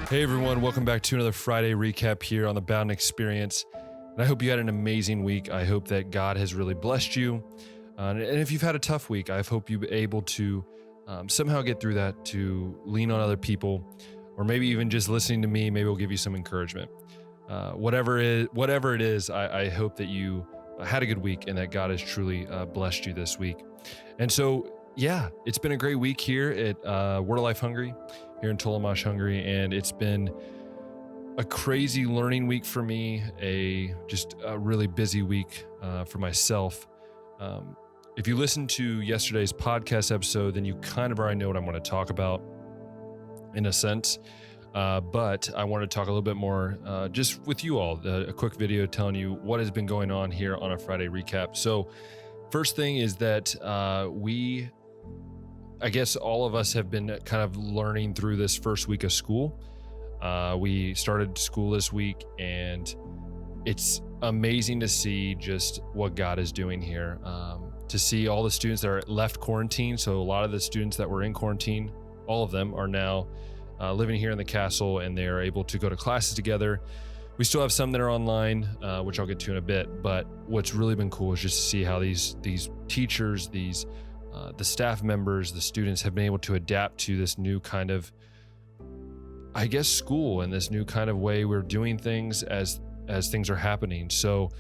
Hey everyone, welcome back to another Friday recap here on the Bowden Experience. And I hope you had an amazing week. I hope that God has really blessed you. And if you've had a tough week, I hope you've been able to somehow get through that, to lean on other people, or maybe even just listening to me, maybe will give you some encouragement. Whatever it is, I hope that you had a good week and that God has truly blessed you this week. And so, yeah, it's been a great week here at Word of Life Hungary, here in Tolomash, Hungary, and it's been a crazy learning week for me, just a really busy week for myself. If you listened to yesterday's podcast episode, then you kind of already know what I'm going to talk about in a sense, but I want to talk a little bit more just with you all, a quick video telling you what has been going on here on a Friday recap. So first thing is that I guess all of us have been kind of learning through this first week of school. We started school this week, and it's amazing to see just what God is doing here. To see all the students that are left quarantine. So a lot of the students that were in quarantine, all of them are now living here in the castle, and they are able to go to classes together. We still have some that are online, which I'll get to in a bit. But what's really been cool is just to see how these teachers, the staff members, the students have been able to adapt to this new kind of, I guess, school and this new kind of way we're doing things as things are happening. So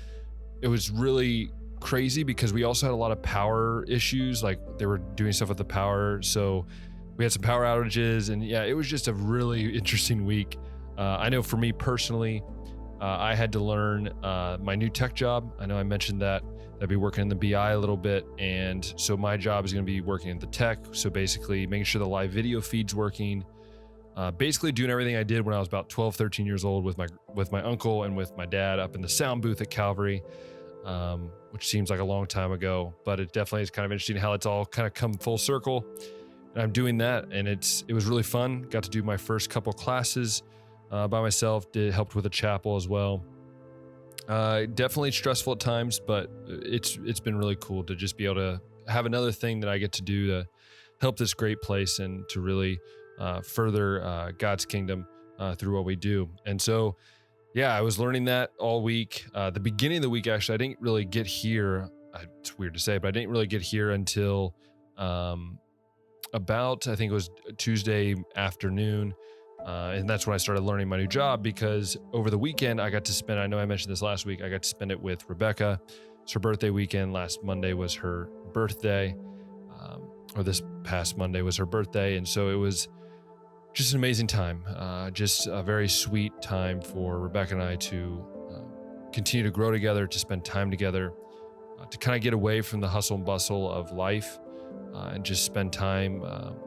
it was really crazy because we also had a lot of power issues, like they were doing stuff with the power. So we had some power outages, and yeah, it was just a really interesting week. I know for me personally, I had to learn my new tech job. I know I mentioned that I'd be working in the BI a little bit. And so my job is going to be working in the tech. So basically making sure the live video feed's working, basically doing everything I did when I was about 12, 13 years old with my uncle and with my dad up in the sound booth at Calvary, which seems like a long time ago, but it definitely is kind of interesting how it's all kind of come full circle. And I'm doing that, and it was really fun. Got to do my first couple classes by myself, helped with a chapel as well. Definitely stressful at times, but it's been really cool to just be able to have another thing that I get to do to help this great place and to really further God's kingdom through what we do. And so, yeah, I was learning that all week. The beginning of the week, actually, I didn't really get here. It's weird to say, but I didn't really get here until about, I think it was Tuesday afternoon. And that's when I started learning my new job, because over the weekend I got to spend, I know I mentioned this last week, I got to spend it with Rebecca. It's her birthday weekend. Last Monday was her birthday, or this past Monday was her birthday. And so it was just an amazing time, just a very sweet time for Rebecca and I to continue to grow together, to spend time together, to kind of get away from the hustle and bustle of life, and just spend time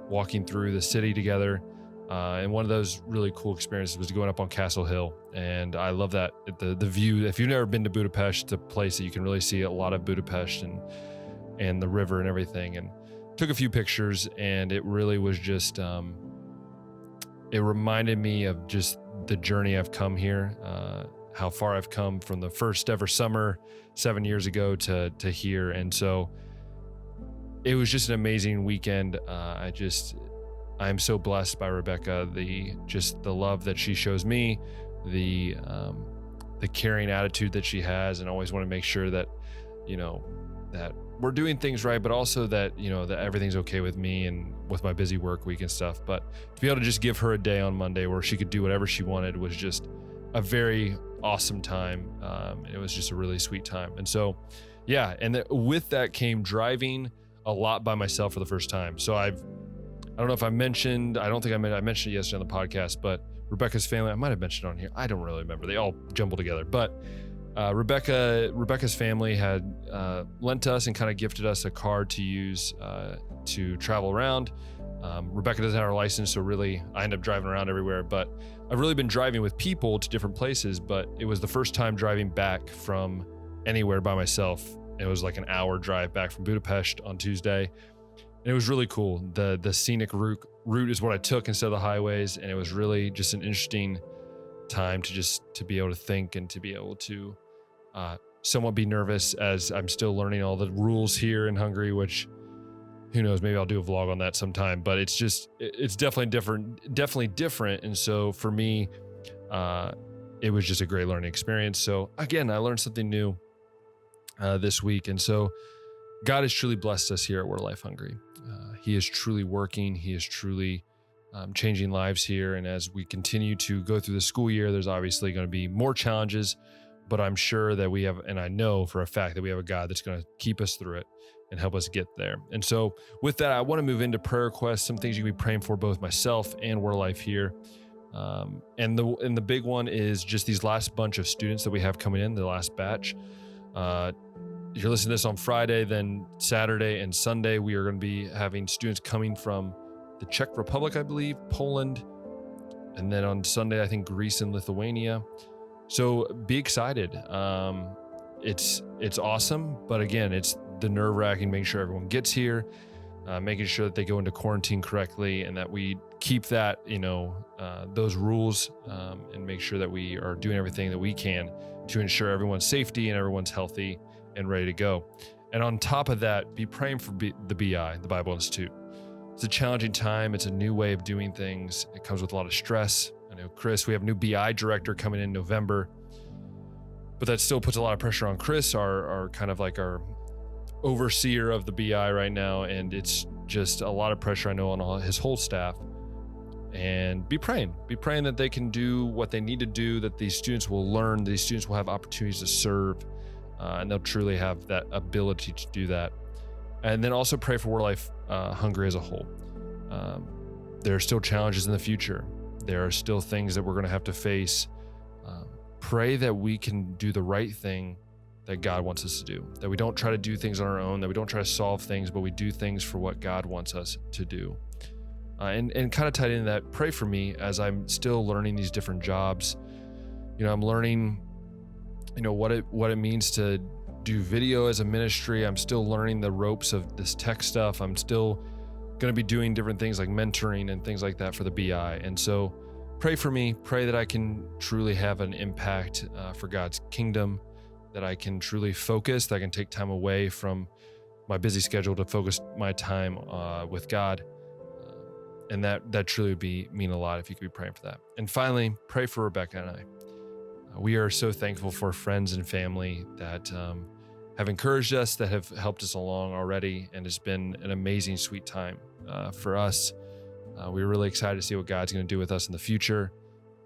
walking through the city together. And one of those really cool experiences was going up on Castle Hill. And I love that, the view. If you've never been to Budapest, it's a place that you can really see a lot of Budapest and the river and everything. And took a few pictures, and it really was just, it reminded me of just the journey I've come here, how far I've come from the first ever summer 7 years ago to here. And so it was just an amazing weekend. I'm so blessed by Rebecca, the love that she shows me, the caring attitude that she has, and always want to make sure that, that we're doing things right, but also that, that everything's okay with me and with my busy work week and stuff. But to be able to just give her a day on Monday where she could do whatever she wanted was just a very awesome time. It was just a really sweet time. And so, yeah. And with that came driving a lot by myself for the first time. So I don't know if I mentioned it yesterday on the podcast, but Rebecca's family, I might have mentioned it on here. I don't really remember. They all jumbled together. But Rebecca's family had lent us and kind of gifted us a car to use to travel around. Rebecca doesn't have her license, so really I end up driving around everywhere. But I've really been driving with people to different places, but it was the first time driving back from anywhere by myself. It was like an hour drive back from Budapest on Tuesday. And it was really cool. The scenic route is what I took instead of the highways. And it was really just an interesting time to be able to think and to be able to somewhat be nervous as I'm still learning all the rules here in Hungary, which who knows, maybe I'll do a vlog on that sometime, but it's definitely different. And so for me, it was just a great learning experience. So again, I learned something new this week. And so God has truly blessed us here at Word Life Hungary. He is truly working. He is truly changing lives here. And as we continue to go through the school year, there's obviously going to be more challenges, but I'm sure that we have, and I know for a fact that we have a God that's going to keep us through it and help us get there. And so with that, I want to move into prayer requests, some things you can be praying for, both myself and Word Life here. And the big one is just these last bunch of students that we have coming in, the last batch. You're listening to this on Friday, then Saturday and Sunday, we are going to be having students coming from the Czech Republic, I believe, Poland, and then on Sunday, I think Greece and Lithuania. So be excited. It's awesome, but again, it's the nerve-wracking, making sure everyone gets here, making sure that they go into quarantine correctly, and that we keep that, those rules, and make sure that we are doing everything that we can to ensure everyone's safety and everyone's healthy and ready to go. And on top of that, be praying for the BI, the Bible Institute. It's a challenging time. It's a new way of doing things. It comes with a lot of stress. I know Chris, we have a new BI director coming in November, but that still puts a lot of pressure on Chris, our kind of like our overseer of the BI right now. And it's just a lot of pressure, I know, on his whole staff. And be praying that they can do what they need to do, that these students will learn, these students will have opportunities to serve, and they'll truly have that ability to do that. And then also pray for Word Life Hungary as a whole. There are still challenges in the future. There are still things that we're going to have to face. Pray that we can do the right thing that God wants us to do, that we don't try to do things on our own, that we don't try to solve things, but we do things for what God wants us to do. And kind of tied into that, pray for me as I'm still learning these different jobs. I'm learning, what it means to do video as a ministry. I'm still learning the ropes of this tech stuff. I'm still going to be doing different things like mentoring and things like that for the BI. And so pray for me, pray that I can truly have an impact for God's kingdom, that I can truly focus, that I can take time away from my busy schedule to focus my time with God. And that truly would mean a lot if you could be praying for that. And finally, pray for Rebecca and I. We are so thankful for friends and family that have encouraged us, that have helped us along already, and it's been an amazing, sweet time for us. We're really excited to see what God's going to do with us in the future,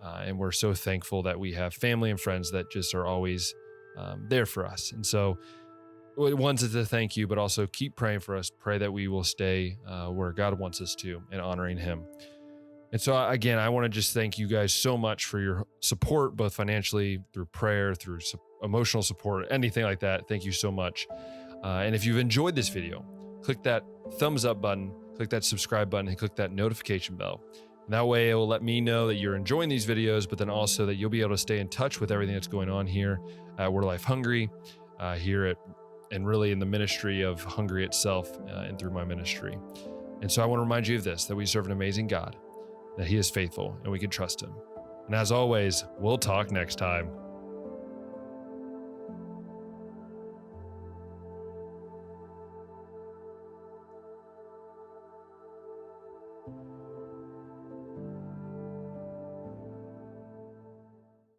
and we're so thankful that we have family and friends that just are always there for us. And so, one is to thank you, but also keep praying for us. Pray that we will stay where God wants us to and honoring Him. And so again, I want to just thank you guys so much for your support, both financially, through prayer, through emotional support, anything like that. Thank you so much. And if you've enjoyed this video, click that thumbs up button, click that subscribe button, and click that notification bell. And that way it will let me know that you're enjoying these videos, but then also that you'll be able to stay in touch with everything that's going on here at Word Life Hungary, and really in the ministry of Hungary itself, and through my ministry. And so I want to remind you of this, that we serve an amazing God, that He is faithful and we can trust Him. And as always, we'll talk next time.